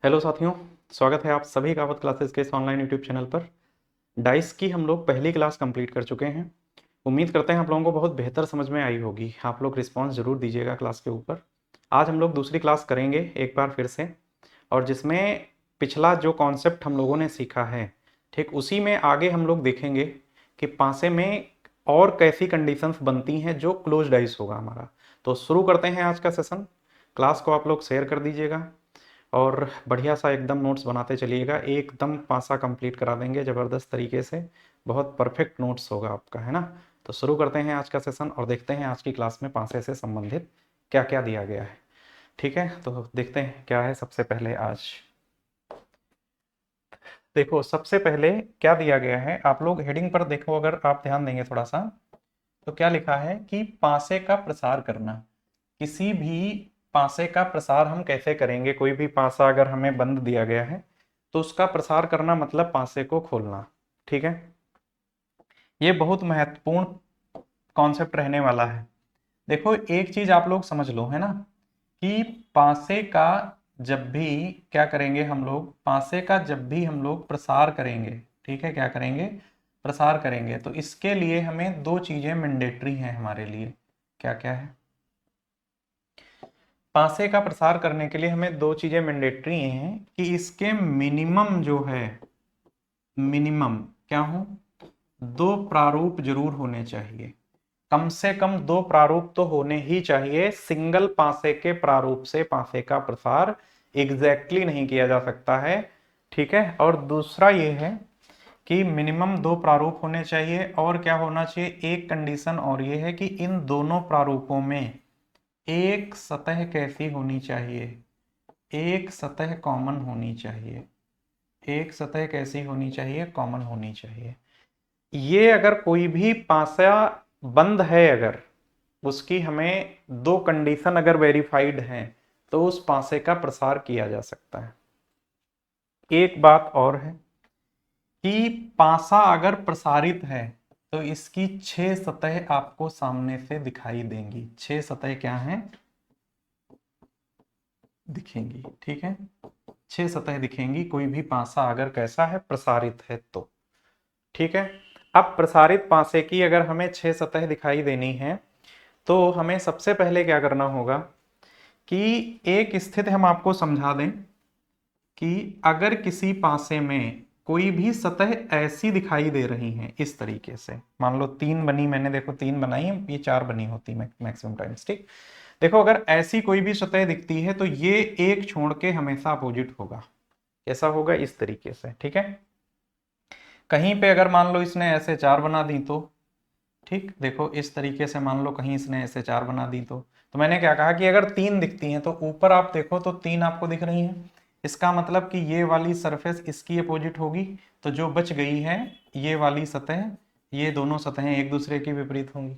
Hello साथियों, स्वागत है आप सभी कावत क्लासेस के इस ऑनलाइन यूट्यूब चैनल पर। डाइस की हम लोग पहली क्लास कंप्लीट कर चुके हैं। उम्मीद करते हैं आप लोगों को बहुत बेहतर समझ में आई होगी। आप लोग रिस्पांस ज़रूर दीजिएगा क्लास के ऊपर। आज हम लोग दूसरी क्लास करेंगे एक बार फिर से, और जिसमें पिछला जो कॉन्सेप्ट हम लोगों ने सीखा है, ठीक उसी में आगे हम लोग देखेंगे कि पासे में और कैसी कंडीशंस बनती हैं जो क्लोज डाइस होगा हमारा। तो शुरू करते हैं आज का सेशन। क्लास को आप लोग शेयर कर दीजिएगा और बढ़िया सा एकदम नोट्स बनाते चलिएगा। एकदम पासा कंप्लीट करा देंगे ज़बरदस्त तरीके से। बहुत परफेक्ट नोट्स होगा आपका, है ना। तो शुरू करते हैं आज का सेशन और देखते हैं आज की क्लास में पासे से संबंधित क्या क्या दिया गया है। ठीक है, तो देखते हैं क्या है सबसे पहले। आज देखो सबसे पहले क्या दिया गया है, आप लोग हेडिंग पर देखो, अगर आप ध्यान देंगे थोड़ा सा तो क्या लिखा है कि पासे का प्रसार करना। किसी भी पासे का प्रसार हम कैसे करेंगे। कोई भी पासा अगर हमें बंद दिया गया है तो उसका प्रसार करना मतलब पासे को खोलना। ठीक है, ये बहुत महत्वपूर्ण कॉन्सेप्ट रहने वाला है। देखो एक चीज आप लोग समझ लो, है ना, कि पासे का जब भी क्या करेंगे हम लोग, पासे का जब भी हम लोग प्रसार करेंगे, ठीक है, क्या करेंगे, प्रसार करेंगे, तो इसके लिए हमें दो चीजें मैंडेटरी हैं हमारे लिए। क्या क्या है, पासे का प्रसार करने के लिए हमें दो चीजें मैंडेटरी हैं कि इसके मिनिमम जो है, मिनिमम क्या हो, दो प्रारूप जरूर होने चाहिए। कम से कम दो प्रारूप तो होने ही चाहिए। सिंगल पासे के प्रारूप से पासे का प्रसार एग्जैक्टली नहीं किया जा सकता है। ठीक है, और दूसरा ये है कि मिनिमम दो प्रारूप होने चाहिए। और क्या होना चाहिए, एक कंडीशन और ये है कि इन दोनों प्रारूपों में एक सतह कैसी होनी चाहिए, एक सतह कॉमन होनी चाहिए। एक सतह कैसी होनी चाहिए, कॉमन होनी चाहिए। ये अगर कोई भी पासा बंद है, अगर उसकी हमें दो कंडीशन अगर वेरीफाइड हैं तो उस पासे का प्रसार किया जा सकता है। एक बात और है कि पासा अगर प्रसारित है तो इसकी 6 सतह आपको सामने से दिखाई देंगी। 6 सतह क्या हैं, दिखेंगी। ठीक है, 6 सतह दिखेंगी कोई भी पासा अगर कैसा है, प्रसारित है तो। ठीक है, अब प्रसारित पासे की अगर हमें 6 सतह दिखाई देनी है तो हमें सबसे पहले क्या करना होगा कि एक स्थिति हम आपको समझा दें कि अगर किसी पासे में कोई भी सतह ऐसी दिखाई दे रही है, इस तरीके से, मान लो तीन बनी, मैंने देखो तीन बनाई है, ये चार बनी होती मैक्सिमम टाइम्स। ठीक, देखो अगर ऐसी कोई भी सतह दिखती है तो ये एक छोड़ के हमेशा अपोजिट होगा। कैसा होगा, इस तरीके से। ठीक है, कहीं पे अगर मान लो इसने ऐसे चार बना दी तो, ठीक, देखो इस तरीके से मान लो कहीं इसने ऐसे चार बना दी तो मैंने क्या कहा कि अगर तीन दिखती हैं तो ऊपर आप देखो तो तीन आपको दिख रही हैं। इसका मतलब कि ये वाली सरफेस इसकी अपोजिट होगी, तो जो बच गई है ये वाली सतह, ये दोनों सतहें एक दूसरे की विपरीत होंगी।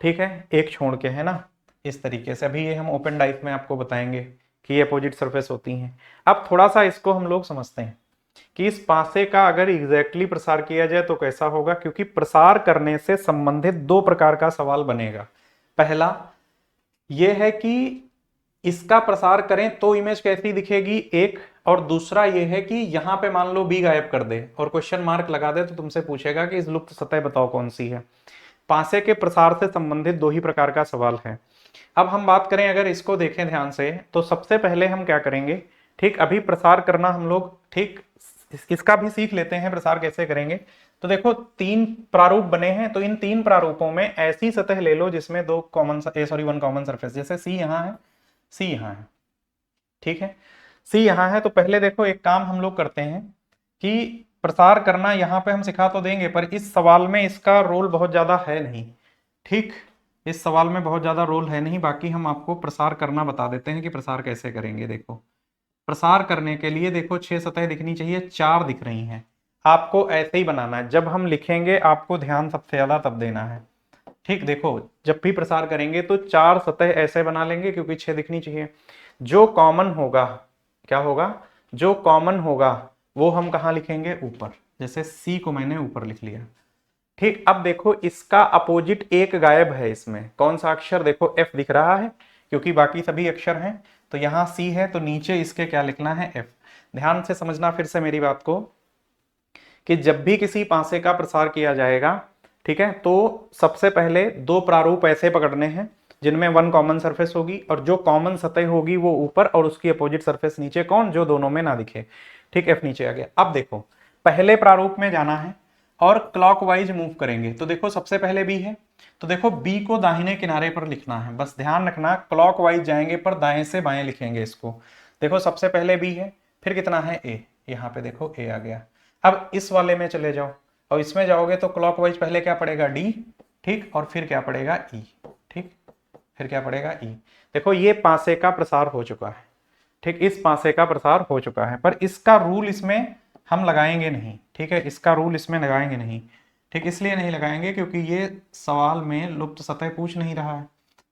ठीक है, एक छोड़ के, है ना, इस तरीके से। अभी ये हम ओपन डाइस में आपको बताएंगे कि ये अपोजिट सरफेस होती हैं। अब थोड़ा सा इसको हम लोग समझते हैं कि इस पासे का अगर एग्जैक्टली प्रसार किया जाए तो कैसा होगा, क्योंकि प्रसार करने से संबंधित दो प्रकार का सवाल बनेगा। पहला यह है कि इसका प्रसार करें तो इमेज कैसी दिखेगी, एक, और दूसरा यह है कि यहां पे मान लो बी गायब कर दे और क्वेश्चन मार्क लगा दे तो तुमसे पूछेगा कि इस लुप्त सतह बताओ कौन सी है। पासे के प्रसार से संबंधित दो ही प्रकार का सवाल है। अब हम बात करें, अगर इसको देखें ध्यान से, तो सबसे पहले हम क्या करेंगे, ठीक, अभी प्रसार करना हम लोग, ठीक, इसका भी सीख लेते हैं प्रसार कैसे करेंगे। तो देखो तीन प्रारूप बने हैं, तो इन तीन प्रारूपों में ऐसी सतह ले लो जिसमें दो कॉमन, वन कॉमन सरफेस, जैसे सी यहाँ है, सी यहाँ है। ठीक है, सी यहाँ है, तो पहले देखो एक काम हम लोग करते हैं कि प्रसार करना यहाँ पे हम सिखा तो देंगे, पर इस सवाल में इसका रोल बहुत ज्यादा है नहीं। ठीक, इस सवाल में बहुत ज्यादा रोल है नहीं, बाकी हम आपको प्रसार करना बता देते हैं कि प्रसार कैसे करेंगे। देखो प्रसार करने के लिए देखो 6 सतह दिखनी चाहिए, 4 दिख रही हैं। आपको ऐसे ही बनाना है, जब हम लिखेंगे आपको ध्यान सबसे ज्यादा तब देना है। ठीक, देखो जब भी प्रसार करेंगे तो 4 सतह ऐसे बना लेंगे क्योंकि 6 दिखनी चाहिए। जो कॉमन होगा, क्या होगा, जो कॉमन होगा वो हम कहाँ लिखेंगे, ऊपर। जैसे सी को मैंने ऊपर लिख लिया। ठीक, अब देखो इसका अपोजिट एक गायब है, इसमें कौन सा अक्षर, देखो एफ दिख रहा है क्योंकि बाकी सभी अक्षर हैं। तो यहाँ सी है तो नीचे इसके क्या लिखना है, एफ। ध्यान से समझना फिर से मेरी बात को, कि जब भी किसी पासे का प्रसार किया जाएगा, ठीक है, तो सबसे पहले दो प्रारूप ऐसे पकड़ने हैं जिनमें वन कॉमन सरफेस होगी, और जो कॉमन सतह होगी वो ऊपर और उसकी अपोजिट सरफेस नीचे, कौन, जो दोनों में ना दिखे। ठीक, एफ नीचे आ गया। अब देखो पहले प्रारूप में जाना है और क्लॉकवाइज मूव करेंगे, तो देखो सबसे पहले बी है, तो देखो बी को दाहिने किनारे पर लिखना है, बस ध्यान रखना क्लॉकवाइज जाएंगे पर दाएं से बाएं लिखेंगे इसको। देखो सबसे पहले बी है, फिर कितना है ए, यहाँ पे देखो ए आ गया। अब इस वाले में चले जाओ और इसमें जाओगे तो क्लॉकवाइज पहले क्या पड़ेगा, डी, ठीक, और फिर क्या पड़ेगा, ई, ठीक, फिर क्या पड़ेगा, ई। देखो ये पासे का प्रसार हो चुका है, ठीक, इस पासे का प्रसार हो चुका है, पर इसका रूल इसमें हम लगाएंगे नहीं, ठीक है, इसका रूल इसमें लगाएंगे नहीं, ठीक, इसलिए नहीं लगाएंगे क्योंकि ये सवाल में लुप्त सतह पूछ नहीं रहा है,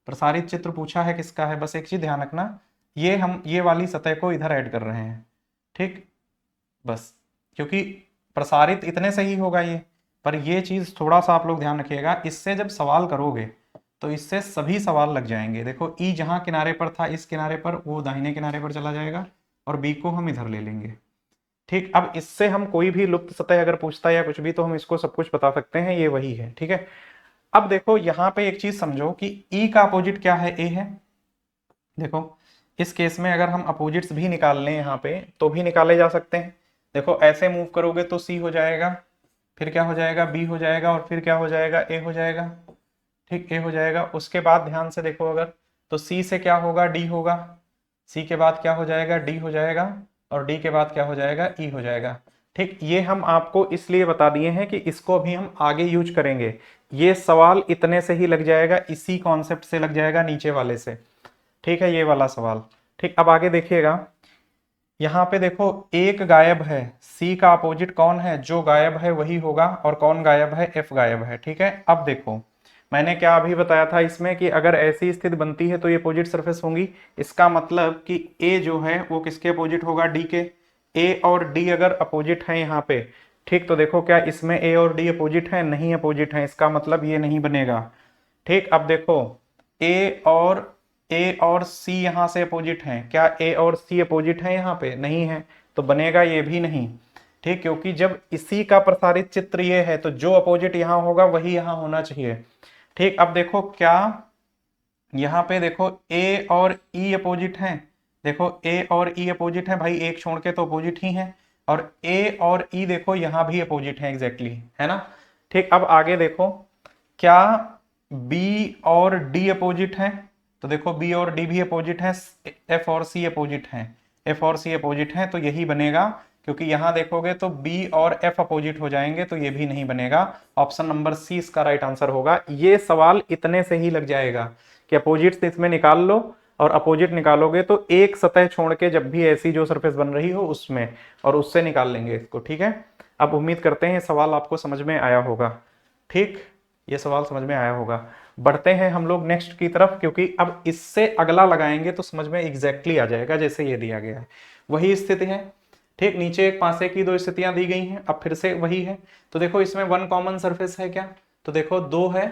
प्रसारित चित्र पूछा है किसका है। बस एक चीज ध्यान रखना, ये हम ये वाली सतह को इधर ऐड कर रहे हैं, ठीक, बस, क्योंकि प्रसारित इतने से ही होगा ये, पर ये चीज थोड़ा सा आप लोग ध्यान रखिएगा, इससे जब सवाल करोगे तो इससे सभी सवाल लग जाएंगे। देखो ई जहां किनारे पर था, इस किनारे पर, वो दाहिने किनारे पर चला जाएगा और बी को हम इधर ले लेंगे, ठीक। अब इससे हम कोई भी लुप्त सतह अगर पूछता है या कुछ भी तो हम इसको सब कुछ बता सकते हैं, ये वही है, ठीक है। अब देखो यहाँ पे एक चीज समझो कि ई का अपोजिट क्या है, ए है। देखो इस केस में अगर हम अपोजिट्स भी निकाल लें यहाँ पे तो भी निकाले जा सकते हैं। देखो ऐसे मूव करोगे तो सी हो जाएगा, फिर क्या हो जाएगा, बी हो जाएगा, और फिर क्या हो जाएगा, ए हो जाएगा, ठीक, ए हो जाएगा। उसके बाद ध्यान से देखो अगर, तो सी से क्या होगा, डी होगा, सी के बाद क्या हो जाएगा, डी हो जाएगा, और डी के बाद क्या हो जाएगा, ई हो जाएगा, ठीक। ये हम आपको इसलिए बता दिए हैं कि इसको भी हम आगे यूज करेंगे, ये सवाल इतने से ही लग जाएगा, इसी कॉन्सेप्ट से लग जाएगा, नीचे वाले से, ठीक है, ये वाला सवाल, ठीक। अब आगे देखिएगा, यहाँ पे देखो एक गायब है, सी का अपोजिट कौन है, जो गायब है वही होगा, और कौन गायब है, एफ गायब है, ठीक है। अब देखो मैंने क्या अभी बताया था इसमें कि अगर ऐसी स्थिति बनती है तो ये अपोजिट सरफेस होंगी, इसका मतलब कि ए जो है वो किसके अपोजिट होगा, डी के। ए और डी अगर अपोजिट है यहाँ पे, ठीक, तो देखो क्या इसमें ए और डी अपोजिट है, नहीं अपोजिट है, इसका मतलब ये नहीं बनेगा, ठीक। अब देखो ए और सी यहां से अपोजिट हैं, क्या ए और सी अपोजिट हैं यहाँ पे, नहीं है, तो बनेगा ये भी नहीं, ठीक, क्योंकि जब इसी का प्रसारित चित्र ये है तो जो अपोजिट यहाँ होगा वही यहाँ होना चाहिए, ठीक। अब देखो क्या यहाँ पे देखो ए और ई अपोजिट हैं, देखो ए और ई अपोजिट है भाई, एक छोड़ के तो अपोजिट ही है, और ए और ई देखो यहाँ भी अपोजिट है एग्जैक्टली, है ना, ठीक। अब आगे देखो क्या बी और डी अपोजिट है, तो देखो बी और डी भी अपोजिट है, एफ और सी अपोजिट है, एफ और सी अपोजिट है, तो यही बनेगा, क्योंकि यहां देखोगे तो बी और एफ अपोजिट हो जाएंगे, तो ये भी नहीं बनेगा, ऑप्शन नंबर सी इसका राइट आंसर होगा। ये सवाल इतने से ही लग जाएगा कि अपोजिट इसमें निकाल लो, और अपोजिट निकालोगे तो एक सतह छोड़ के जब भी ऐसी जो सरफेस बन रही हो उसमें, और उससे निकाल लेंगे इसको, ठीक है। अब उम्मीद करते हैं सवाल आपको समझ में आया होगा, ठीक, ये सवाल समझ में आया होगा। बढ़ते हैं हम लोग नेक्स्ट की तरफ, क्योंकि अब इससे अगला लगाएंगे तो समझ में एग्जैक्टली आ जाएगा, जैसे ये दिया गया है वही स्थिति है, ठीक। नीचे एक पासे की दो स्थितियां दी गई हैं, अब फिर से वही है, तो देखो इसमें वन कॉमन सरफेस है क्या, तो देखो दो है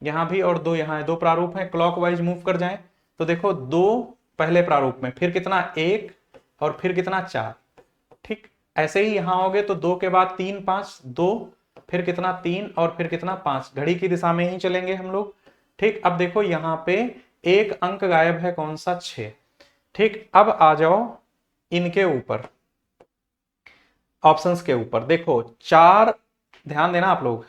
यहां भी और दो यहाँ है, दो प्रारूप है, क्लॉकवाइज मूव कर जाए तो देखो दो पहले प्रारूप में, फिर कितना, एक, और फिर कितना, चार, ठीक। ऐसे ही यहां होगे तो दो के बाद तीन, पांच, दो, फिर कितना, तीन, और फिर कितना, पांच, घड़ी की दिशा में ही चलेंगे हम लोग, ठीक। अब देखो यहाँ पे एक अंक गायब है, कौन सा, 6, ठीक। अब आ जाओ इनके ऊपर, ऑप्शंस के ऊपर, देखो चार, ध्यान देना आप लोग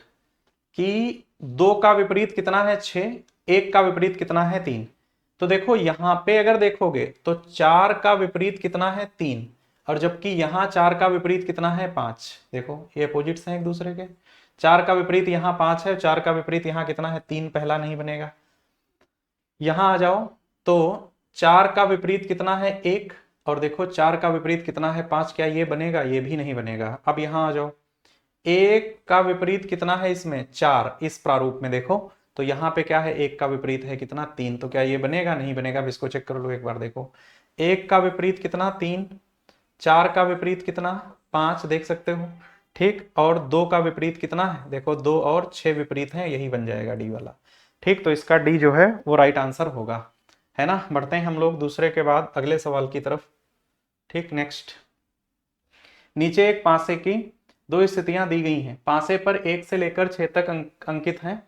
कि दो का विपरीत कितना है, 6, एक का विपरीत कितना है, 3, तो देखो यहां पे अगर देखोगे तो चार का विपरीत कितना है, 3, और जबकि यहां चार का विपरीत कितना है, 5, देखो ये अपोजिट्स हैं एक दूसरे के, चार का विपरीत यहां 5 है, चार का विपरीत यहां कितना है, 3, पहला नहीं बनेगा। यहां आ जाओ तो चार का विपरीत कितना है, 1, और देखो चार का विपरीत कितना है, 5, क्या ये बनेगा, ये भी नहीं बनेगा। अब यहां आ जाओ, एक का विपरीत कितना है इसमें, 4, इस प्रारूप में देखो तो यहाँ पे क्या है, एक का विपरीत है कितना, 3, तो क्या ये बनेगा, नहीं बनेगा। अब इसको चेक कर लो एक बार, देखो एक का विपरीत कितना, 3, चार का विपरीत कितना, 5, देख सकते हो, ठीक, और दो का विपरीत कितना है, देखो 2 और 6 विपरीत है, यही बन जाएगा डी वाला, ठीक। तो इसका डी जो है वो राइट आंसर होगा, है ना। बढ़ते हैं हम लोग दूसरे के बाद अगले सवाल की तरफ। ठीक, नेक्स्ट। नीचे एक पासे की दो स्थितियां दी गई हैं। पासे पर 1 से लेकर 6 तक अंकित हैं।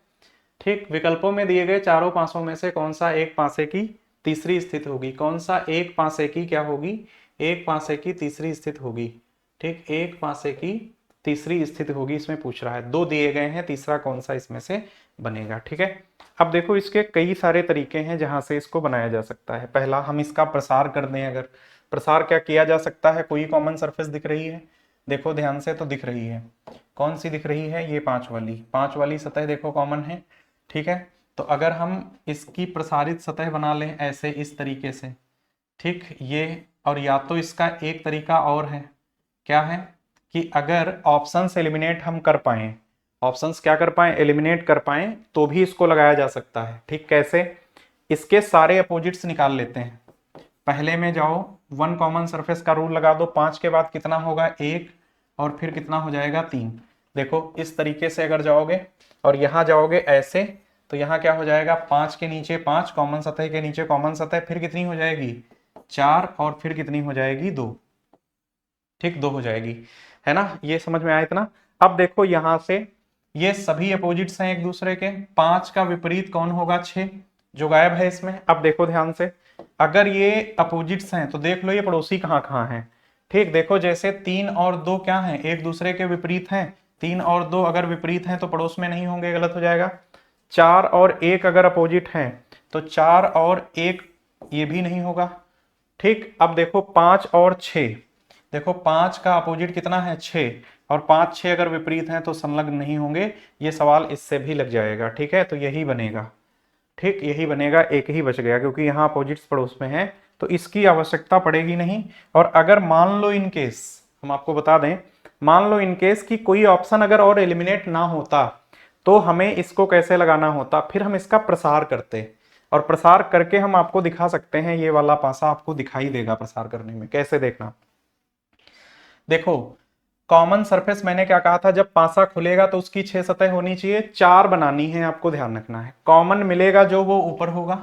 ठीक, विकल्पों में दिए गए चारों पासों में से कौन सा एक पासे की तीसरी स्थिति होगी? कौन सा एक पासे की क्या होगी? एक पासे की तीसरी स्थिति होगी। ठीक, एक पासे की तीसरी स्थिति होगी, इसमें पूछ रहा है। दो दिए गए हैं, तीसरा कौन सा इसमें से बनेगा? ठीक है, अब देखो इसके कई सारे तरीके हैं जहां से इसको बनाया जा सकता है। पहला, हम इसका प्रसार कर दें। अगर प्रसार क्या किया जा सकता है? कोई कॉमन सरफेस दिख रही है, देखो ध्यान से, तो दिख रही है। कौन सी दिख रही है? ये 5 वाली सतह देखो कॉमन है। ठीक है, तो अगर हम इसकी प्रसारित सतह बना लें ऐसे, इस तरीके से, ठीक, ये, और या तो इसका एक तरीका और है, क्या है कि अगर ऑप्शंस एलिमिनेट हम कर पाए, ऑप्शंस क्या कर पाए? एलिमिनेट कर पाए, तो भी इसको लगाया जा सकता है। ठीक, कैसे? इसके सारे अपोजिट्स निकाल लेते हैं। पहले में जाओ, वन कॉमन सरफेस का रूल लगा दो। 5 के बाद कितना होगा? 1, और फिर कितना हो जाएगा? 3। देखो इस तरीके से अगर जाओगे और यहां जाओगे ऐसे, तो यहाँ क्या हो जाएगा? 5 के नीचे 5, कॉमन सतह के नीचे कॉमन सतह, फिर कितनी हो जाएगी? 4, और फिर कितनी हो जाएगी? 2। ठीक, 2 हो जाएगी, है ना। ये समझ में आया इतना? अब देखो यहां से ये सभी अपोजिट्स हैं एक दूसरे के। 5 का विपरीत कौन होगा? 6, जो गायब है इसमें। अब देखो ध्यान से, अगर ये अपोजिट्स हैं तो देख लो ये पड़ोसी कहाँ कहाँ हैं। ठीक, देखो जैसे 3 और 2 क्या हैं? एक दूसरे के विपरीत हैं। 3 और 2 अगर विपरीत हैं तो पड़ोस में नहीं होंगे, गलत हो जाएगा। 4 और 1 अगर अपोजिट हैं तो 4 और 1 ये भी नहीं होगा। ठीक, अब देखो 5 और 6, देखो 5 का अपोजिट कितना है? 6, और 5 6 अगर विपरीत हैं तो संलग्न नहीं होंगे। ये सवाल इससे भी लग जाएगा। ठीक है, तो यही बनेगा। ठीक, यही बनेगा, एक ही बच गया क्योंकि यहाँ अपोजिट्स पड़ोस में है, तो इसकी आवश्यकता पड़ेगी नहीं। और अगर मान लो इन केस, हम आपको बता दें, मान लो इन केस कि कोई ऑप्शन अगर और एलिमिनेट ना होता तो हमें इसको कैसे लगाना होता? फिर हम इसका प्रसार करते, और प्रसार करके हम आपको दिखा सकते हैं। ये वाला पासा आपको दिखाई देगा प्रसार करने में। कैसे? देखना, देखो कॉमन सरफेस मैंने क्या कहा था? जब पासा खुलेगा तो उसकी 6 सतह होनी चाहिए, 4 बनानी है, आपको ध्यान रखना है। कॉमन मिलेगा जो वो ऊपर होगा,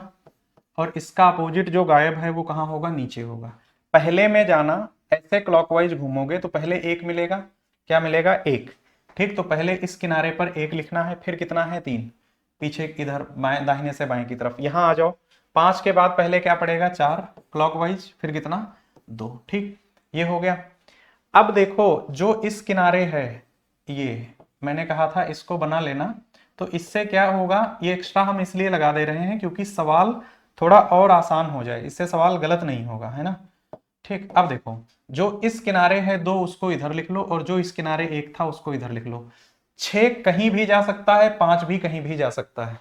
और इसका अपोजिट जो गायब है वो कहाँ होगा? नीचे होगा। पहले में जाना, ऐसे क्लॉकवाइज घूमोगे तो पहले 1 मिलेगा। क्या मिलेगा? 1। ठीक, तो पहले इस किनारे पर 1 लिखना है, फिर कितना है? 3, पीछे इधर बाएं, दाहिने से बाएं की तरफ। यहां आ जाओ, 5 के बाद पहले क्या पड़ेगा? 4 क्लॉकवाइज, फिर कितना? 2। ठीक, ये हो गया। अब देखो जो इस किनारे है, ये मैंने कहा था इसको बना लेना, तो इससे क्या होगा? ये एक्स्ट्रा हम इसलिए लगा दे रहे हैं क्योंकि सवाल थोड़ा और आसान हो जाए, इससे सवाल गलत नहीं होगा, है ना। ठीक, अब देखो जो इस किनारे है 2 उसको इधर लिख लो, और जो इस किनारे 1 था उसको इधर लिख लो। 6 कहीं भी जा सकता है, 5 भी कहीं भी जा सकता है।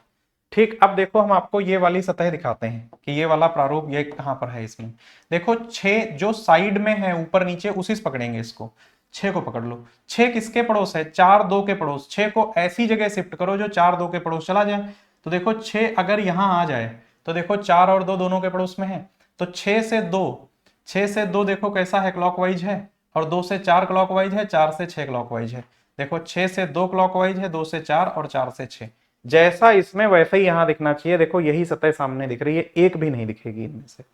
ठीक, अब देखो हम आपको ये वाली सतह दिखाते हैं कि ये वाला प्रारूप ये कहां पर है। इसमें देखो 6 जो साइड में है ऊपर नीचे, उसी से पकड़ेंगे इसको। 6 को पकड़ लो। 6 किसके पड़ोस है? 4 2 के पड़ोस। 6 को ऐसी जगह शिफ्ट करो जो 4 2 के पड़ोस चला जाए। तो देखो 6 अगर यहां आ जाए तो देखो 4 और 2 दोनों के पड़ोस में है, तो 6 से 2, 6 से 2 देखो कैसा है? क्लॉकवाइज है। और 2 से 4 क्लॉकवाइज है, 4 से 6 क्लॉकवाइज है। देखो 6 से 2 क्लॉकवाइज है, 2 से 4 और 4 से 6। जैसा इसमें वैसे ही यहां दिखना चाहिए। देखो यही सतह सामने दिख रही है, एक भी नहीं दिखेगी इनमें से।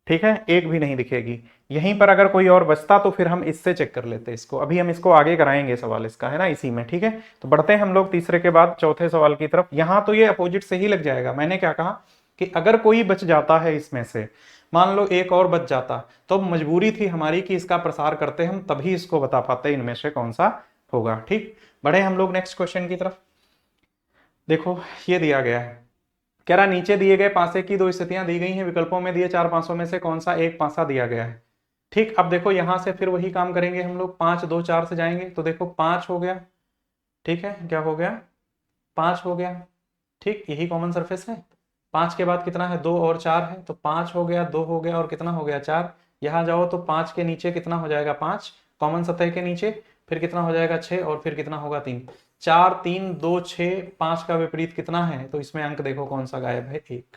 ठीक है, एक भी नहीं दिखेगी। यहीं पर अगर कोई और बचता तो फिर हम इससे चेक कर लेते इसको। अभी हम इसको आगे कराएंगे सवाल इसका, है ना, इसी में। ठीक है, तो बढ़ते हैं हम लोग तीसरे के बाद चौथे सवाल की तरफ। यहां तो ये अपोजिट से ही लग जाएगा। मैंने क्या कहा कि अगर कोई बच जाता है इसमें से, मान लो एक और बच जाता, तो मजबूरी थी हमारी कि इसका प्रसार करते हम, तभी इसको बता पाते इनमें से कौन सा होगा। ठीक, बढ़े हम लोग नेक्स्ट क्वेश्चन की तरफ। देखो ये दिया गया है, कह रहा नीचे दिए गए पासे की दो स्थितियां दी गई हैं। विकल्पों में दिए 4 पासों में से कौन सा एक पासा दिया गया है? ठीक, अब देखो यहां से फिर वही काम करेंगे हम लोग। 5 2 4 से जाएंगे तो देखो 5 हो गया। ठीक है, क्या हो गया? 5 हो गया। ठीक, यही कॉमन सरफेस है। 5 के बाद कितना है? 2 और 4 है, तो 5 हो गया, 2 हो गया, और कितना हो गया? 4। यहां जाओ तो 5 के नीचे कितना हो जाएगा? 5 कॉमन सतह के नीचे, फिर कितना हो जाएगा? 6, और फिर कितना होगा? 3। 4 3 2 6, 5 का विपरीत कितना है? तो इसमें अंक देखो कौन सा गायब है? 1।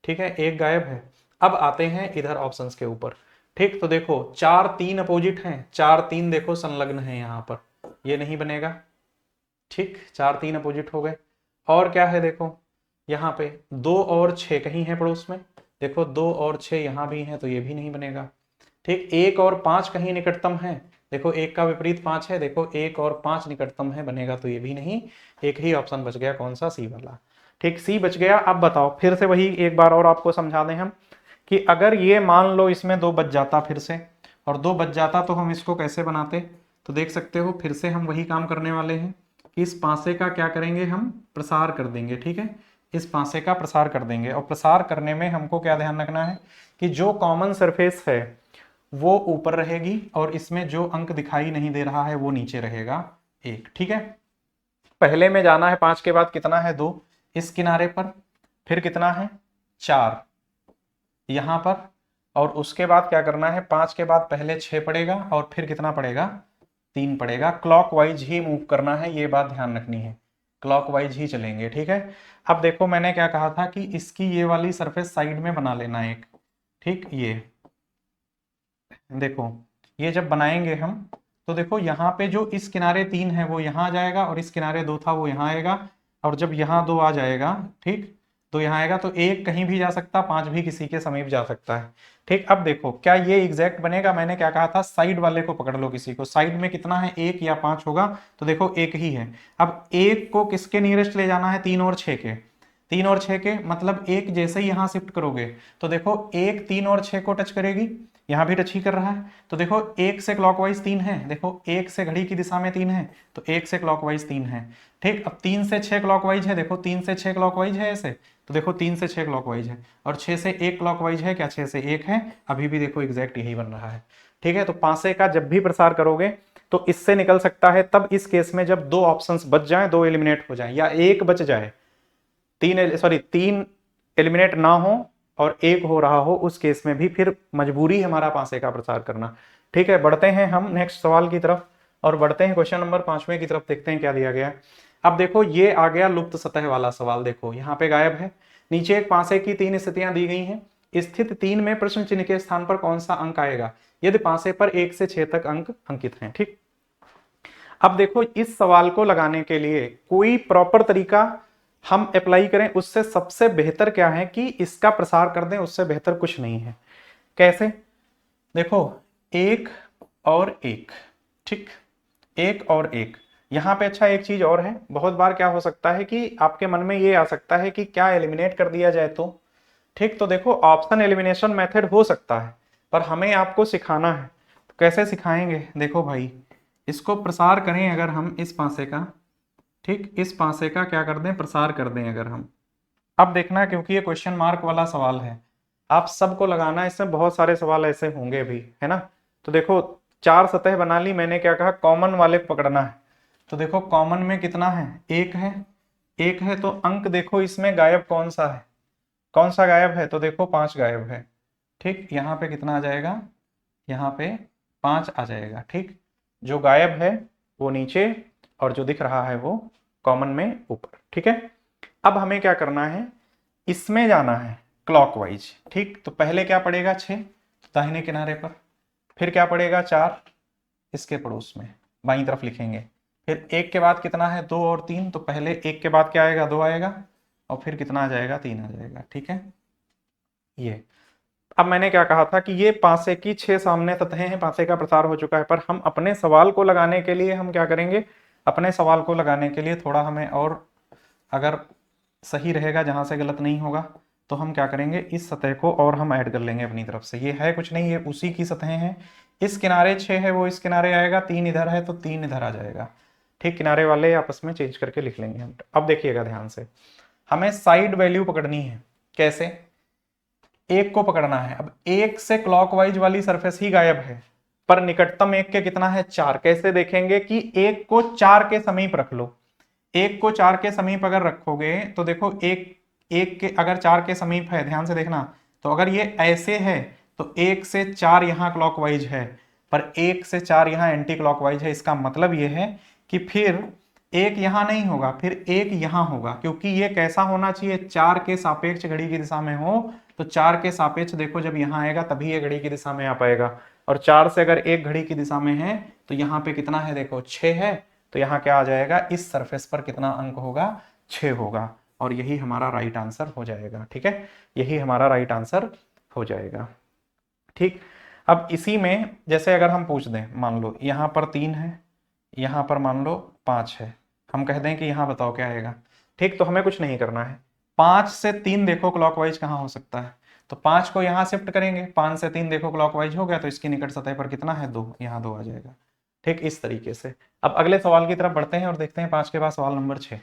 ठीक है, 1 गायब है। अब आते हैं इधर ऑप्शंस के ऊपर। ठीक, तो देखो 4 3 अपोजिट हैं, 4 3 देखो संलग्न है यहां पर, ये नहीं बनेगा। ठीक, 4 3 अपोजिट हो गए। और क्या है देखो, यहाँ पे 2 और 6 कहीं है पड़ोस में, देखो 2 और 6 यहाँ भी हैं तो ये भी नहीं बनेगा। ठीक, 1 और 5 कहीं निकटतम है, देखो 1 का विपरीत 5 है, देखो 1 और 5 निकटतम है, बनेगा तो ये भी नहीं। एक ही ऑप्शन बच गया, कौन सा? सी वाला। ठीक, सी बच गया। अब बताओ, फिर से वही एक बार और आपको समझा दें हम कि अगर ये मान लो इसमें 2 बच जाता फिर से, और 2 बच जाता तो हम इसको कैसे बनाते? तो देख सकते हो फिर से हम वही काम करने वाले हैं कि इस पासे का क्या करेंगे, हम प्रसार कर देंगे। ठीक है, इस पासे का प्रसार कर देंगे, और प्रसार करने में हमको क्या ध्यान रखना है कि जो कॉमन सरफेस है वो ऊपर रहेगी, और इसमें जो अंक दिखाई नहीं दे रहा है वो नीचे रहेगा 1। ठीक है, पहले में जाना है 5 के बाद कितना है 2 इस किनारे पर, फिर कितना है 4 यहां पर, और उसके बाद क्या करना है, 5 के बाद पहले 6 पड़ेगा और फिर कितना पड़ेगा, 3 पड़ेगा। क्लॉकवाइज ही मूव करना है, ये बात ध्यान रखनी है, क्लॉकवाइज ही चलेंगे। ठीक है, अब देखो मैंने क्या कहा था कि इसकी ये वाली सरफेस साइड में बना लेना एक। ठीक, ये देखो, ये जब बनाएंगे हम तो देखो यहाँ पे जो इस किनारे 3 है वो यहाँ आ जाएगा, और इस किनारे 2 था वो यहाँ आएगा, और जब यहाँ 2 आ जाएगा, ठीक, तो यहाँ आएगा, तो 1 कहीं भी जा सकता, 5 भी किसी के समीप जा सकता है। ठीक, अब देखो क्या ये एग्जैक्ट बनेगा? मैंने क्या कहा था, साइड वाले को पकड़ लो किसी को, साइड में कितना है 1 या 5 होगा, तो देखो 1 ही है। अब 1 को किसके नियरेस्ट ले जाना है, 3 और 6 के, 3 और 6 के, मतलब 1 जैसे ही यहाँ शिफ्ट करोगे तो देखो 1 3 और 6 को टच करेगी, यहाँ भी टच ही कर रहा है, तो देखो 1 से क्लॉकवाइज 3 है, देखो 1 से घड़ी की दिशा में 3 है, तो 1 से क्लॉकवाइज 3 है। ठीक, अब 3 से 6 क्लॉकवाइज है, देखो 3 से 6 क्लॉकवाइज है ऐसे, तो देखो 3 से 6 क्लॉकवाइज है, और 6 से 1 क्लॉकवाइज है, क्या 6 से 1 है, अभी भी देखो एग्जैक्ट यही बन रहा है। ठीक है, तो पासे का जब भी प्रसार करोगे तो इससे निकल सकता है तब इस केस में जब 2 ऑप्शंस बच जाएं, 2 एलिमिनेट हो जाएं, या 1 बच जाए, 3 एलिमिनेट ना हो और 1 हो रहा हो, उस केस में भी फिर मजबूरी है हमारा पासे का प्रसार करना। ठीक है, बढ़ते हैं हम नेक्स्ट सवाल की तरफ, और बढ़ते हैं क्वेश्चन नंबर 5वें की तरफ, देखते हैं क्या दिया गया है। अब देखो ये आ गया लुप्त सतह वाला सवाल, देखो यहाँ पे गायब है, नीचे एक पासे की 3 स्थितियां दी गई हैं, स्थिति 3 में प्रश्न चिन्ह के स्थान पर कौन सा अंक आएगा यदि पासे पर 1 से 6 तक अंक अंकित हैं। ठीक, अब देखो इस सवाल को लगाने के लिए कोई प्रॉपर तरीका हम अप्लाई करें, उससे सबसे बेहतर क्या है कि इसका प्रसार कर दें, उससे बेहतर कुछ नहीं है। कैसे? देखो 1 और 1, ठीक, 1 और 1 यहाँ पे। अच्छा एक चीज और है, बहुत बार क्या हो सकता है कि आपके मन में ये आ सकता है कि क्या एलिमिनेट कर दिया जाए तो। ठीक, तो देखो ऑप्शन एलिमिनेशन मेथड हो सकता है, पर हमें आपको सिखाना है, तो कैसे सिखाएंगे? देखो भाई, इसको प्रसार करें अगर हम इस पासे का, ठीक, इस पासे का क्या कर दें, प्रसार कर दें अगर हम। अब देखना, क्योंकि ये क्वेश्चन मार्क वाला सवाल है, आप सबको लगाना, इसमें बहुत सारे सवाल ऐसे होंगे भी, है ना। तो देखो 4 सतह बना ली, मैंने क्या कहा, कॉमन वाले को पकड़ना है, तो देखो कॉमन में कितना है, 1 है, 1 है, तो अंक देखो इसमें गायब कौन सा है, कौन सा गायब है, तो देखो 5 गायब है। ठीक, यहाँ पे कितना आ जाएगा, यहाँ पे 5 आ जाएगा। ठीक, जो गायब है वो नीचे, और जो दिख रहा है वो कॉमन में ऊपर। ठीक है, अब हमें क्या करना है, इसमें जाना है क्लॉकवाइज। ठीक, तो पहले क्या पड़ेगा 6 दाहिने किनारे पर, फिर क्या पड़ेगा 4 इसके पड़ोस में, बाईं तरफ लिखेंगे, फिर 1 के बाद कितना है 2 और 3, तो पहले 1 के बाद क्या आएगा 2 आएगा, और फिर कितना आ जाएगा 3 आ जाएगा। ठीक है, ये अब मैंने क्या कहा था कि ये पासे की 6 सामने सतहें हैं, पासे का प्रसार हो चुका है, पर हम अपने सवाल को लगाने के लिए हम क्या करेंगे, अपने सवाल को लगाने के लिए थोड़ा हमें और अगर सही रहेगा, जहां से गलत नहीं होगा, तो हम क्या करेंगे, इस सतह को और हम ऐड कर लेंगे अपनी तरफ से। ये है कुछ नहीं, ये उसी की सतहें हैं, इस किनारे 6 है वो इस किनारे आएगा, 3 इधर है तो 3 इधर आ जाएगा। ठीक, किनारे वाले आपस में चेंज करके लिख लेंगे हम। अब देखिएगा ध्यान से, हमें साइड वैल्यू पकड़नी है, कैसे, 1 को पकड़ना है। अब 1 से क्लॉकवाइज वाली सरफेस ही गायब है, पर निकटतम 1 के कितना है 4। कैसे देखेंगे कि 1 को 4 के समीप रख लो, 1 को 4 के समीप अगर रखोगे तो देखो 1 के अगर 4 के समीप है, ध्यान से देखना, तो अगर ये ऐसे है तो 1 से 4 यहाँ क्लॉकवाइज है, पर 1 से 4 यहाँ एंटी क्लॉकवाइज है। इसका मतलब ये है कि फिर 1 यहाँ नहीं होगा, फिर 1 यहाँ होगा, क्योंकि ये कैसा होना चाहिए, 4 के सापेक्ष घड़ी की दिशा में हो, तो 4 के सापेक्ष देखो जब यहाँ आएगा तभी ये घड़ी की दिशा में आ पाएगा, और 4 से अगर 1 घड़ी की दिशा में है तो यहाँ पे कितना है, देखो 6 है, तो यहाँ क्या आ जाएगा, इस सरफेस पर कितना अंक होगा, 6 होगा। और यही हमारा राइट आंसर हो जाएगा। ठीक है, यही हमारा राइट आंसर हो जाएगा। ठीक, अब इसी में जैसे अगर हम पूछ दें, मान लो यहाँ पर 3 है, यहाँ पर मान लो 5 है, हम कह दें कि यहाँ बताओ क्या आएगा। ठीक, तो हमें कुछ नहीं करना है, 5 से 3 देखो क्लॉकवाइज कहाँ हो सकता है, तो 5 को यहाँ शिफ्ट करेंगे, 5 से 3 देखो क्लॉकवाइज हो गया, तो इसकी निकट सतह पर कितना है 2, यहाँ 2 आ जाएगा। ठीक, इस तरीके से। अब अगले सवाल की तरफ बढ़ते हैं और देखते हैं 5 के बाद सवाल नंबर 6।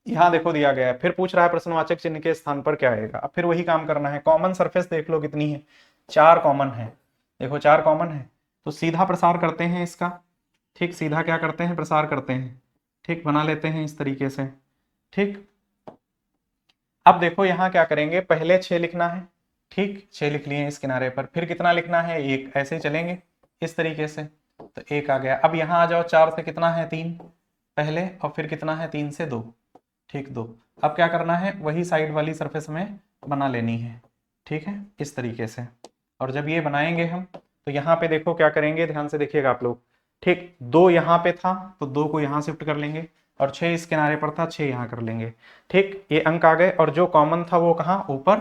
यहाँ देखो दिया गया है, फिर पूछ रहा है प्रश्नवाचक चिन्ह के स्थान पर क्या आएगा। अब फिर वही काम करना है, कॉमन सरफेस देख लो कितनी है, 4 कॉमन है। देखो 4 कॉमन है, तो सीधा प्रसार करते हैं इसका। ठीक, सीधा क्या करते हैं, प्रसार करते हैं। ठीक, बना लेते हैं इस तरीके से। ठीक, अब देखो यहाँ क्या करेंगे, पहले 6 लिखना है। ठीक, 6 लिख लिए इस किनारे पर, फिर कितना लिखना है 1, ऐसे ही चलेंगे इस तरीके से, तो 1 आ गया। अब यहाँ आ जाओ, 4 से कितना है 3 पहले, और फिर कितना है 3 से 2। ठीक, 2। अब क्या करना है, वही साइड वाली सरफेस में बना लेनी है। ठीक है, इस तरीके से। और जब ये बनाएंगे हम, तो यहाँ पे देखो क्या करेंगे, ध्यान से देखिएगा आप लोग। ठीक, 2 यहाँ पे था तो 2 को यहाँ शिफ्ट कर लेंगे, और 6 इस किनारे पर था, 6 यहाँ कर लेंगे। ठीक, ये अंक आ गए, और जो कॉमन था वो कहाँ, ऊपर।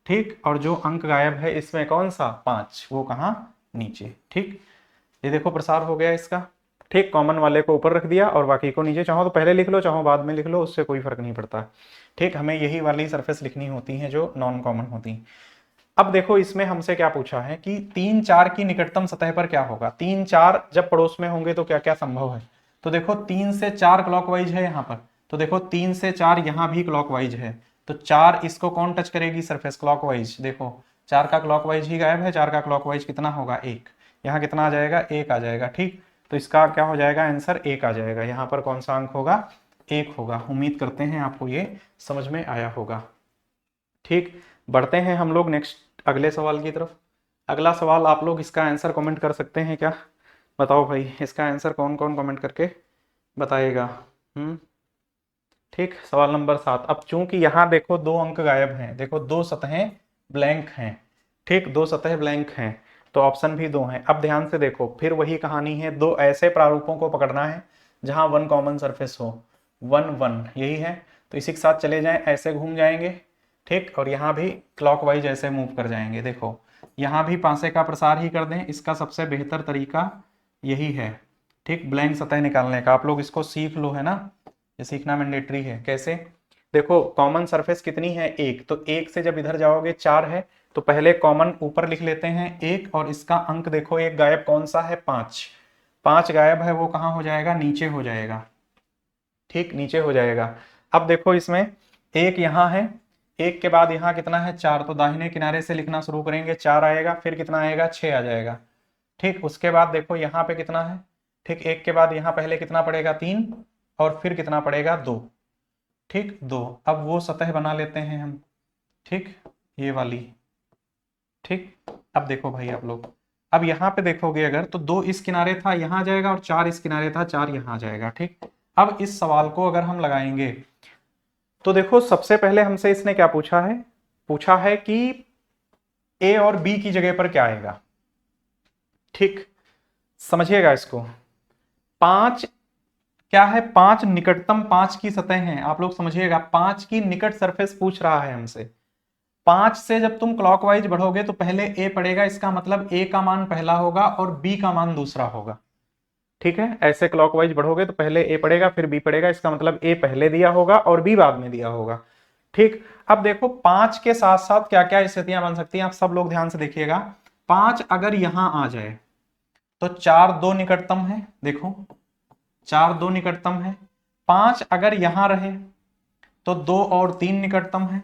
ठीक, और जो अंक गायब है इसमें कौन सा, 5, वो कहाँ, नीचे। ठीक, ये देखो प्रसार हो गया इसका। ठीक, कॉमन वाले को ऊपर रख दिया और बाकी को नीचे, चाहो तो पहले लिख लो चाहो बाद में लिख लो, उससे कोई फर्क नहीं पड़ता। ठीक, हमें यही वाली सरफेस लिखनी होती है जो नॉन कॉमन होती हैं। अब देखो इसमें हमसे क्या पूछा है कि 3, 4 की निकटतम सतह पर क्या होगा। 3, 4 जब पड़ोस में होंगे तो क्या क्या संभव है, तो देखो 3 से 4 क्लॉकवाइज है यहाँ पर, तो देखो 3 से 4 यहाँ भी क्लॉकवाइज है, तो 4 इसको कौन टच करेगी सरफेस, क्लॉकवाइज। देखो 4 का क्लॉकवाइज ही गायब है, 4 का क्लॉकवाइज कितना होगा 1, यहाँ कितना आ जाएगा 1 आ जाएगा। ठीक, तो इसका क्या हो जाएगा आंसर 1 आ जाएगा। यहाँ पर कौन सा अंक होगा, 1 होगा। उम्मीद करते हैं आपको ये समझ में आया होगा। ठीक, बढ़ते हैं हम लोग नेक्स्ट अगले सवाल की तरफ। अगला सवाल आप लोग इसका आंसर कमेंट कर सकते हैं क्या, बताओ भाई इसका आंसर कौन कौन कमेंट करके बताएगा। ठीक, सवाल नंबर 7। अब चूंकि यहाँ देखो 2 अंक गायब हैं, देखो 2 सतहें ब्लैंक हैं। ठीक, 2 सतह ब्लैंक हैं, तो ऑप्शन भी 2 हैं। अब ध्यान से देखो, फिर वही कहानी है, 2 ऐसे प्रारूपों को पकड़ना है जहां 1 कॉमन सरफेस हो, 1 1 यही है, तो इसी के साथ चले जाएं, ऐसे घूम जाएंगे। ठीक, और यहाँ भी क्लॉकवाइज ऐसे मूव कर जाएंगे। देखो यहाँ भी पासे का प्रसार ही कर दें, इसका सबसे बेहतर तरीका यही है। ठीक, ब्लैंक सतह निकालने का, आप लोग इसको सीख लो, है ना, ये सीखना मैंडेटरी है। कैसे, देखो कॉमन सरफेस कितनी है 1, तो 1 से जब इधर जाओगे 4 है, तो पहले कॉमन ऊपर लिख लेते हैं 1, और इसका अंक देखो 1 गायब कौन सा है 5, 5 गायब है, वो कहाँ हो जाएगा, नीचे हो जाएगा। ठीक, नीचे हो जाएगा। अब देखो इसमें 1 यहाँ है, 1 के बाद यहाँ कितना है 4, तो दाहिने किनारे से लिखना शुरू करेंगे, 4 आएगा, फिर कितना आएगा 6 आ जाएगा। ठीक, उसके बाद देखो यहाँ पे कितना है। ठीक, 1 के बाद यहाँ पहले कितना पड़ेगा 3, और फिर कितना पड़ेगा 2। ठीक, 2। अब वो सतह बना लेते हैं हम। ठीक, ये वाली। ठीक, अब देखो भाई आप लोग, अब यहाँ पे देखोगे अगर, तो 2 इस किनारे था, यहाँ जाएगा, और 4 इस किनारे था, 4 यहाँ जाएगा। ठीक, अब इस सवाल को अगर हम लगाएंगे, तो देखो सबसे पहले हमसे इसने क्या पूछा है, पूछा है कि ए और बी की जगह पर क्या आएगा। ठीक, समझिएगा इसको। 5 क्या है, 5 निकटतम 5 की सतह हैं, आप लोग समझिएगा, 5 की निकट सरफेस पूछ रहा है हमसे। 5 से जब तुम क्लॉकवाइज बढ़ोगे तो पहले ए पड़ेगा, इसका मतलब ए का मान पहला होगा और बी का मान दूसरा होगा। ठीक है, ऐसे क्लॉकवाइज बढ़ोगे तो पहले ए पड़ेगा फिर बी पड़ेगा, इसका मतलब ए पहले दिया होगा और बी बाद में दिया होगा। ठीक, अब देखो 5 के साथ साथ क्या क्या स्थितियां बन सकती हैं, आप सब लोग ध्यान से देखिएगा। 5 अगर यहां आ जाए तो 4 2 निकटतम है, देखो 4 2 निकटतम है। 5 अगर यहां रहे तो 2 और 3 निकटतम है,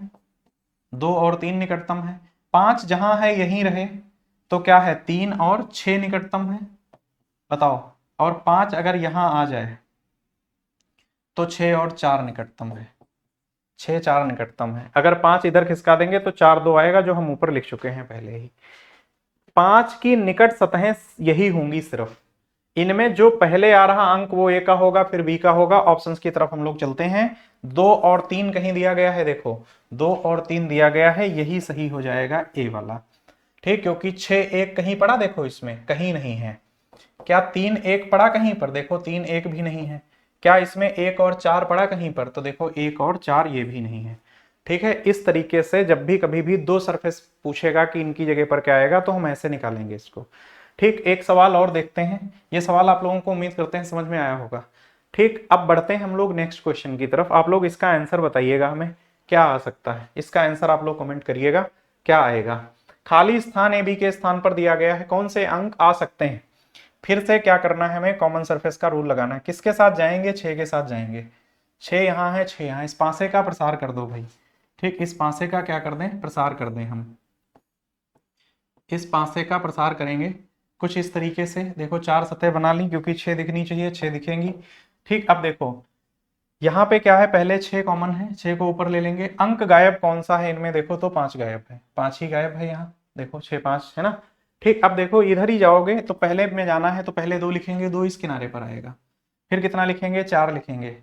2 और 3 निकटतम है। 5 जहां है यहीं रहे तो क्या है 3 और 6 निकटतम है, बताओ। और 5 अगर यहां आ जाए तो 6 और 4 निकटतम है, 6 4 निकटतम है। अगर 5 इधर खिसका देंगे तो 4 2 आएगा, जो हम ऊपर लिख चुके हैं पहले ही। 5 की निकट सतहें यही होंगी सिर्फ, इनमें जो पहले आ रहा अंक वो ए का होगा फिर बी का होगा। ऑप्शंस की तरफ हम लोग चलते हैं। 2 और 3 कहीं दिया गया है, देखो 2 और 3 दिया गया है, यही सही हो जाएगा ए वाला। ठीक, क्योंकि 6 1 कहीं पड़ा, देखो इसमें कहीं नहीं है। क्या 3 1 पड़ा कहीं पर, देखो 3 1 भी नहीं है। क्या इसमें 1 और 4 पड़ा कहीं पर? तो देखो 1 और 4 ये भी नहीं है। ठीक है, इस तरीके से जब भी कभी भी दो सरफेस पूछेगा कि इनकी जगह पर क्या आएगा तो हम ऐसे निकालेंगे इसको। ठीक, एक सवाल और देखते हैं। ये सवाल आप लोगों को उम्मीद करते हैं समझ में आया होगा। ठीक, अब बढ़ते हैं हम लोग नेक्स्ट क्वेश्चन की तरफ। आप लोग इसका आंसर बताइएगा हमें क्या आ सकता है। इसका आंसर आप लोग कमेंट करिएगा क्या आएगा। खाली स्थान ए बी के स्थान पर दिया गया है, कौन से अंक आ सकते हैं? फिर से क्या करना है, हमें कॉमन सरफेस का रूल लगाना है। किसके साथ जाएंगे? 6 के साथ जाएंगे। 6 यहाँ है, 6 यहाँ, इस पासे का प्रसार कर दो भाई। ठीक, इस पासे का क्या कर दें? प्रसार कर दें। हम इस पासे का प्रसार करेंगे कुछ इस तरीके से। देखो 4 सतह बना ली, क्योंकि 6 दिखनी चाहिए, 6 दिखेंगी। ठीक, अब देखो यहाँ पे क्या है, पहले 6 कॉमन है, 6 को ऊपर ले लेंगे। अंक गायब कौन सा है इनमें? देखो तो 5 गायब है, 5 ही गायब है यहाँ। देखो 6 5 है ना। ठीक, अब देखो इधर ही जाओगे तो पहले में जाना है तो पहले 2 लिखेंगे, 2 इस किनारे पर आएगा। फिर कितना लिखेंगे? 4 लिखेंगे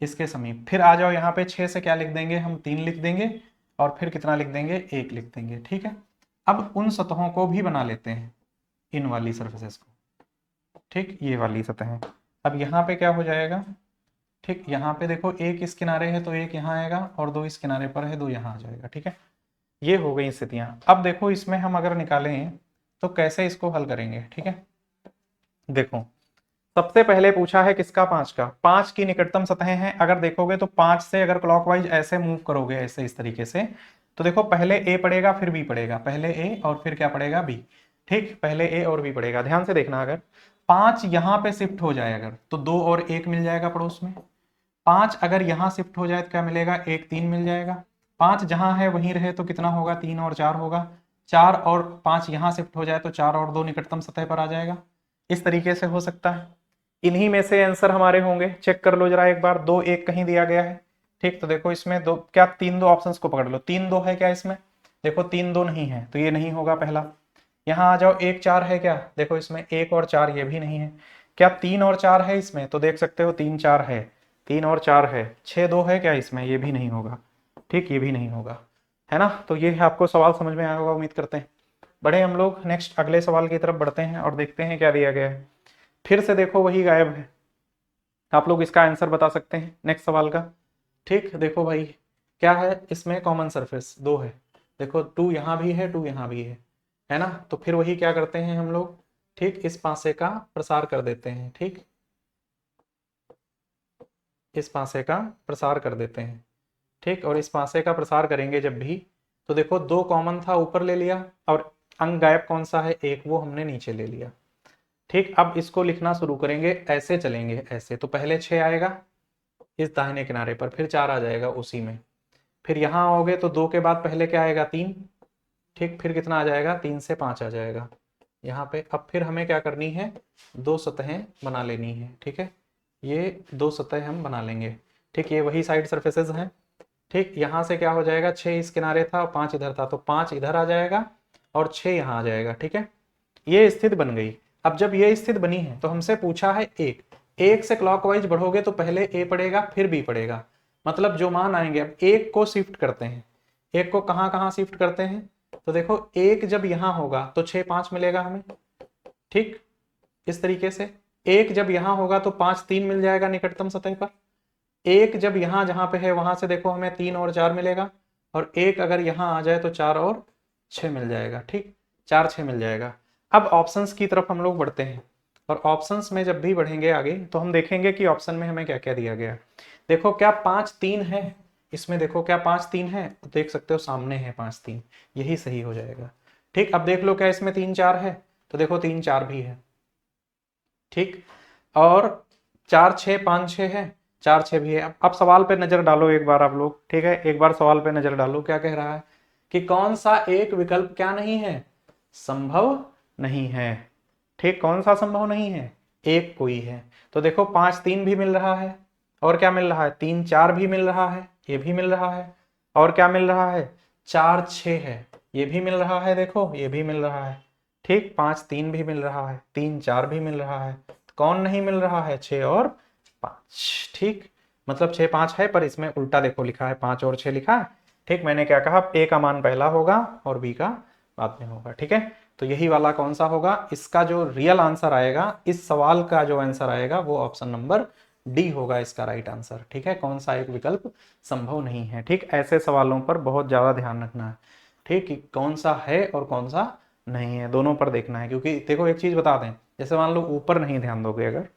इसके समीप। फिर आ जाओ यहाँ पे 6 से क्या लिख देंगे हम? 3 लिख देंगे। और फिर कितना लिख देंगे? 1 लिख देंगे। ठीक है, अब उन सतहों को भी बना लेते हैं, इन वाली सर्फेसेस को। ठीक, ये वाली सतह। अब यहाँ पे क्या हो जाएगा? ठीक, यहाँ पे देखो 1 इस किनारे है तो 1 यहाँ आएगा, और 2 इस किनारे पर है, 2 यहाँ आ जाएगा। ठीक है, ये हो गई स्थितियां। अब देखो इसमें हम अगर निकालें तो कैसे इसको हल करेंगे। ठीक है, देखो सबसे पहले पूछा है किसका? 5 का। 5 की निकटतम सतहें हैं, अगर देखोगे तो 5 से अगर क्लॉकवाइज ऐसे मूव करोगे, ऐसे इस तरीके से, तो देखो पहले ए पड़ेगा फिर बी पड़ेगा, पहले ए और फिर क्या पड़ेगा? बी। ठीक, पहले ए और बी पड़ेगा। ध्यान से देखना, अगर 5 यहाँ पे शिफ्ट हो जाए अगर, तो 2 और 1 मिल जाएगा पड़ोस में। 5 अगर यहाँ शिफ्ट हो जाए तो क्या मिलेगा? 1 3 मिल जाएगा। 5 जहां है वहीं रहे तो कितना होगा? 3 और 4 होगा। 4 और 5 यहाँ शिफ्ट हो जाए तो 4 और 2 निकटतम सतह पर आ जाएगा। इस तरीके से हो सकता है। इन्हीं में से आंसर हमारे होंगे। चेक कर लो जरा एक बार, 2 1 कहीं दिया गया है। ठीक, तो देखो इसमें दो क्या, 3 2 ऑप्शंस को पकड़ लो। 3 2 है क्या इसमें? देखो 3 2 नहीं है तो ये नहीं होगा पहला। यहाँ आ जाओ, 1 4 है क्या? देखो इसमें 1 और 4 ये भी नहीं है। क्या 3 और 4 है इसमें? तो देख सकते हो 3 4 है, 3 और 4 है। 6 2 है क्या इसमें? ये भी नहीं होगा। ठीक, ये भी नहीं होगा, है ना। तो ये आपको सवाल समझ में आया होगा उम्मीद करते हैं। बढ़े हम लोग नेक्स्ट अगले सवाल की तरफ बढ़ते हैं और देखते हैं क्या दिया गया है। फिर से देखो वही गायब है। आप लोग इसका आंसर बता सकते हैं नेक्स्ट सवाल का। ठीक, देखो भाई क्या है इसमें? कॉमन सरफेस 2 है। देखो 2 यहाँ भी है, 2 यहाँ भी है ना। तो फिर वही क्या करते हैं हम लोग? ठीक, इस पासे का प्रसार कर देते हैं। ठीक, इस पासे का प्रसार कर देते हैं। ठीक, और इस पासे का प्रसार करेंगे जब भी, तो देखो 2 कॉमन था ऊपर ले लिया, और अंक गायब कौन सा है? 1, वो हमने नीचे ले लिया। ठीक, अब इसको लिखना शुरू करेंगे, ऐसे चलेंगे ऐसे, तो पहले 6 आएगा इस दाहिने किनारे पर, फिर 4 आ जाएगा उसी में। फिर यहाँ आओगे तो 2 के बाद पहले क्या आएगा? 3। ठीक, फिर कितना आ जाएगा? 3 से 5 आ जाएगा यहाँ पे। अब फिर हमें क्या करनी है? 2 सतहें बना लेनी है। ठीक है, ये 2 सतह हम बना लेंगे। ठीक, ये वही साइड सरफेसेस हैं। ठीक, यहाँ से क्या हो जाएगा? 6 इस किनारे था, 5 इधर था, तो 5 इधर आ जाएगा और 6 यहाँ आ जाएगा। ठीक है, ये स्थिति बन गई। अब जब ये स्थिति बनी है तो हमसे पूछा है 1 से क्लॉकवाइज बढ़ोगे तो पहले ए पड़ेगा फिर बी पड़ेगा। मतलब जो मान आएंगे, अब 1 को शिफ्ट करते हैं। 1 को कहाँ कहाँ शिफ्ट करते हैं? तो देखो 1 जब यहाँ होगा तो 6 5 मिलेगा हमें। ठीक, इस तरीके से 1 जब यहाँ होगा तो 5 3 मिल जाएगा निकटतम सतह पर। 1 जब यहाँ जहाँ पे है वहां से देखो हमें 3 और 4 मिलेगा, और 1 अगर यहाँ आ जाए तो 4 और 6 मिल जाएगा। ठीक, 4 6 मिल जाएगा। अब ऑप्शंस की तरफ हम लोग बढ़ते हैं, और ऑप्शंस में जब भी बढ़ेंगे आगे तो हम देखेंगे कि ऑप्शन में हमें क्या क्या दिया गया। देखो क्या 5 3 है इसमें? देखो क्या 5 3 है? तो देख सकते हो सामने है 5 3, यही सही हो जाएगा। ठीक, अब देख लो क्या इसमें 3 4 है? तो देखो 3 4 भी है। ठीक, और 4 6 5 6 है, 4 6 भी है। अब सवाल पे नजर डालो एक बार आप लोग। ठीक है, एक बार सवाल पे नजर डालो, क्या कह रहा है कि कौन सा एक विकल्प क्या नहीं है? संभव नहीं है। ठीक, कौन सा संभव नहीं है? एक कोई है। तो देखो 5 3 भी मिल रहा है, और क्या मिल रहा है? 3 4 भी मिल रहा है, ये भी मिल रहा है, और क्या मिल रहा है? 4 6 है, ये भी मिल रहा है, देखो ये भी मिल रहा है। ठीक, 5 3 भी मिल रहा है, 3 4 भी मिल रहा है, तो कौन नहीं मिल रहा है? 6 और 5। ठीक, मतलब 6 5 है, पर इसमें उल्टा देखो लिखा है, 5 और 6 लिखा है। ठीक, मैंने क्या कहा? ए का मान पहला होगा और बी का बाद में होगा। ठीक है, तो यही वाला कौन सा होगा? इसका जो रियल आंसर आएगा, इस सवाल का जो आंसर आएगा वो ऑप्शन नंबर डी होगा इसका राइट आंसर। ठीक है, कौन सा एक विकल्प संभव नहीं है। ठीक, ऐसे सवालों पर बहुत ज्यादा ध्यान रखना है। ठीक, कि कौन सा है और कौन सा नहीं है, दोनों पर देखना है। क्योंकि देखो एक चीज बता दें, जैसे मान लो ऊपर नहीं ध्यान दोगे अगर,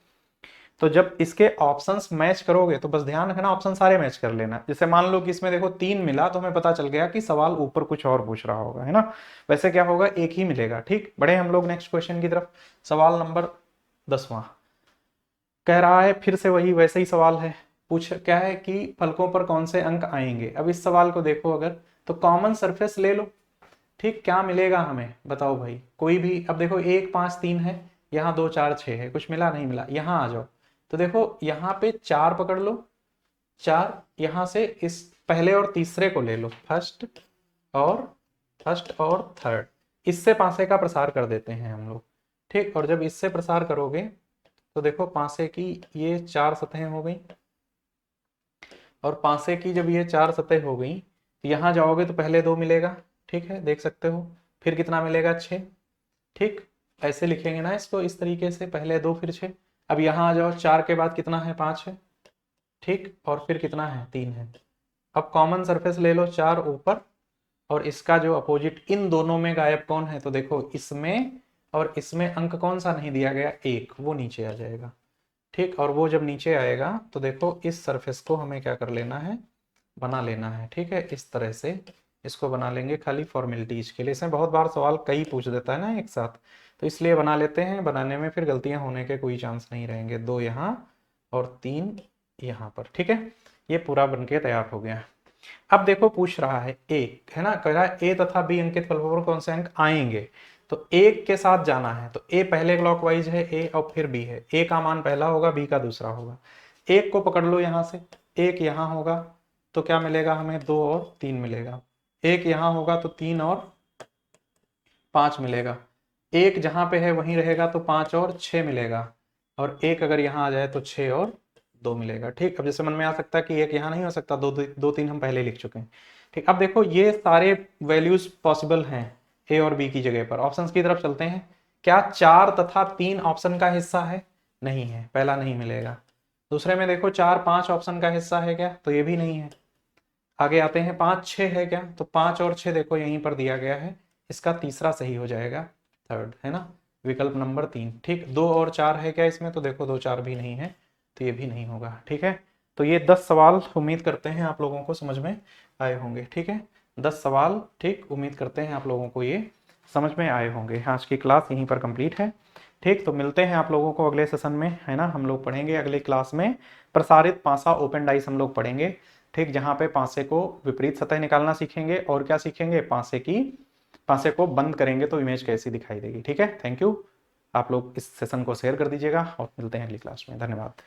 तो जब इसके ऑप्शंस मैच करोगे तो बस ध्यान रखना ऑप्शन सारे मैच कर लेना। जैसे मान लो कि इसमें देखो 3 मिला तो हमें पता चल गया कि सवाल ऊपर कुछ और पूछ रहा होगा, है ना। वैसे क्या होगा, एक ही मिलेगा। ठीक, बढ़े हम लोग नेक्स्ट क्वेश्चन की तरफ। सवाल नंबर 10वां कह रहा है, फिर से वही वैसे ही सवाल है। पूछ क्या है कि फलकों पर कौन से अंक आएंगे। अब इस सवाल को देखो अगर, तो कॉमन सरफेस ले लो। ठीक, क्या मिलेगा हमें बताओ भाई, कोई भी। अब देखो 1 5 3 है, यहाँ 2 4 6 है, कुछ मिला नहीं मिला, यहाँ आ जाओ। तो देखो यहाँ पे 4 पकड़ लो, 4 यहाँ से इस पहले और तीसरे को ले लो, और फर्स्ट और थर्ड, इससे पासे का प्रसार कर देते हैं हम लोग। ठीक, और जब इससे प्रसार करोगे तो देखो पासे की ये 4 सतहें हो गई, और पासे की जब ये 4 सतह हो गई, यहाँ जाओगे तो पहले 2 मिलेगा। ठीक है, देख सकते हो। फिर कितना मिलेगा, 6। ठीक, ऐसे लिखेंगे ना इसको, इस तरीके से, पहले 2 फिर 6। अब यहाँ आ जाओ, 4 के बाद कितना है, 5 है। ठीक, और फिर कितना है, 3 है। अब कॉमन सरफेस ले लो, 4 ऊपर, और इसका जो अपोजिट, इन दोनों में गायब कौन है, तो देखो इसमें और इसमें अंक कौन सा नहीं दिया गया, 1, वो नीचे आ जाएगा। ठीक, और वो जब नीचे आएगा तो देखो इस सरफेस को हमें क्या कर लेना है, बना लेना है। ठीक है, इस तरह से इसको बना लेंगे खाली फॉर्मेलिटीज के लिए। इसमें बहुत बार सवाल कई पूछ देता है ना एक साथ, तो इसलिए बना लेते हैं। बनाने में फिर गलतियां होने के कोई चांस नहीं रहेंगे। 2 यहाँ और 3 यहाँ पर। ठीक है, ये पूरा बनके तैयार हो गया। अब देखो पूछ रहा है ए, है ना, कह रहा है ए तथा बी अंकित फलकों पर कौन से अंक आएंगे। तो एक के साथ जाना है, तो ए पहले क्लॉकवाइज है, ए और फिर बी है। ए का मान पहला होगा, बी का दूसरा होगा। एक को पकड़ लो यहाँ से, एक यहाँ होगा तो क्या मिलेगा हमें, 2 और 3 मिलेगा। एक यहाँ होगा तो 3 और 5 मिलेगा। एक जहां पे है वहीं रहेगा तो 5 और 6 मिलेगा। और एक अगर यहाँ आ जाए तो 6 और 2 मिलेगा। ठीक, अब जैसे मन में आ सकता है कि एक यहाँ नहीं हो सकता, 2 3 हम पहले लिख चुके हैं। ठीक, अब देखो ये सारे वैल्यूज पॉसिबल हैं ए और बी की जगह पर। ऑप्शंस की तरफ चलते हैं। क्या 4 तथा 3 ऑप्शन का हिस्सा है, नहीं है, पहला नहीं मिलेगा। दूसरे में देखो 4 5 ऑप्शन का हिस्सा है क्या, तो ये भी नहीं है। आगे आते हैं, 5 6 है क्या, तो 5 और 6 देखो यहीं पर दिया गया है, इसका तीसरा सही हो जाएगा, थर्ड, है ना, विकल्प नंबर 3। ठीक, 2 और 4 है क्या इसमें, तो देखो 2 4 भी नहीं है, तो ये भी नहीं होगा। ठीक है, तो ये 10 सवाल उम्मीद करते हैं आप लोगों को समझ में आए होंगे। ठीक है, 10 सवाल, ठीक, उम्मीद करते हैं आप लोगों को ये समझ में आए होंगे। आज की क्लास यहीं पर कंप्लीट है। ठीक, तो मिलते हैं आप लोगों को अगले सेशन में, है ना। हम लोग पढ़ेंगे अगले क्लास में प्रसारित पासा ओपन डाइस हम लोग पढ़ेंगे। ठीक, जहां पे पासे को विपरीत सतह निकालना सीखेंगे, और क्या सीखेंगे, पासे को बंद करेंगे तो इमेज कैसी दिखाई देगी। ठीक है, थैंक यू। आप लोग इस सेशन को शेयर कर दीजिएगा और मिलते हैं अगली क्लास में। धन्यवाद।